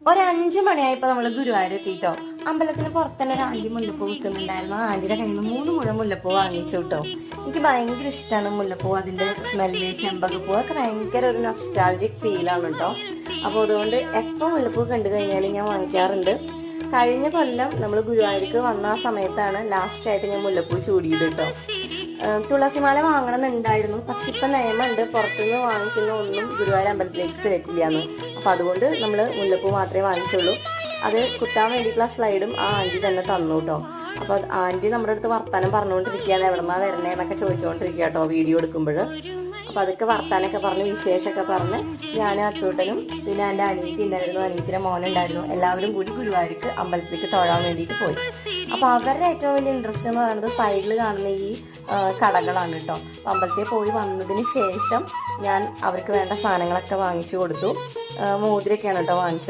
ഒരു 5 മണിയായപ്പോൾ നമ്മൾ ഗുരുവായൂർ എത്തിയിട്ടോ. അമ്പലത്തിന് പുറത്തന്നെ ഒരു ആന്റി മുല്ലപ്പൂ വിൽക്കുന്നുണ്ടായിരുന്നു. ആ ആന്റിയുടെ കയ്യിൽ നിന്ന് 3 മുഴം മുല്ലപ്പൂ വാങ്ങിച്ചു കേട്ടോ. എനിക്ക് ഭയങ്കര ഇഷ്ടമാണ് മുല്ലപ്പൂ, അതിന്റെ സ്മെല്ല്, ചെമ്പകപ്പൂ ഒക്കെ ഭയങ്കര ഒരു നൊസ്റ്റാൾജിക് ഫീലാണ് കേട്ടോ. അപ്പോൾ അതുകൊണ്ട് എപ്പോൾ മുല്ലപ്പൂ കണ്ടു കഴിഞ്ഞാലും ഞാൻ വാങ്ങിക്കാറുണ്ട്. കഴിഞ്ഞ കൊല്ലം നമ്മൾ ഗുരുവായൂർക്ക് വന്ന ആ സമയത്താണ് ലാസ്റ്റായിട്ട് ഞാൻ മുല്ലപ്പൂ ചൂടിയത് കേട്ടോ. തുളസിമാല വാങ്ങണമെന്നുണ്ടായിരുന്നു, പക്ഷെ ഇപ്പം നിയമമുണ്ട് പുറത്തുനിന്ന് വാങ്ങിക്കുന്ന ഒന്നും ഗുരുവായൂർ അമ്പലത്തിലേക്ക് കയറ്റില്ലാന്ന്. അപ്പം അതുകൊണ്ട് നമ്മൾ മുല്ലപ്പൂ മാത്രമേ വാങ്ങിച്ചുള്ളൂ. അത് കുത്താൻ വേണ്ടിയിട്ടുള്ള സ്ലൈഡും ആ ആൻറ്റി തന്നെ തന്നു കേട്ടോ. അപ്പോൾ ആൻറ്റി നമ്മുടെ അടുത്ത് വർത്താനം പറഞ്ഞുകൊണ്ടിരിക്കുകയാണ്, എവിടെന്നാ വരണേ എന്നൊക്കെ ചോദിച്ചുകൊണ്ടിരിക്കുക കേട്ടോ വീഡിയോ എടുക്കുമ്പോൾ. അപ്പോൾ അതൊക്കെ വർത്താനൊക്കെ പറഞ്ഞ് വിശേഷമൊക്കെ പറഞ്ഞ് ഞാൻ അത്തൂട്ടനും പിന്നെ എൻ്റെ അനിയത്തി ഉണ്ടായിരുന്നു, അനിയത്തിൻ്റെ മോനുണ്ടായിരുന്നു, എല്ലാവരും കൂടി ഗുരുവായൂർക്ക് അമ്പലത്തിലേക്ക് തൊഴാൻ വേണ്ടിയിട്ട് പോയി. അപ്പോൾ അവരുടെ ഏറ്റവും വലിയ ഇൻട്രസ്റ്റ് എന്ന് പറയുന്നത് സൈഡിൽ കാണുന്ന ഈ കടകളാണ് കേട്ടോ. അപ്പോൾ അമ്പലത്തിൽ പോയി വന്നതിന് ശേഷം ഞാൻ അവർക്ക് വേണ്ട സാധനങ്ങളൊക്കെ വാങ്ങിച്ചു കൊടുത്തു. മോതിരൊക്കെയാണ് കേട്ടോ വാങ്ങിച്ചത്.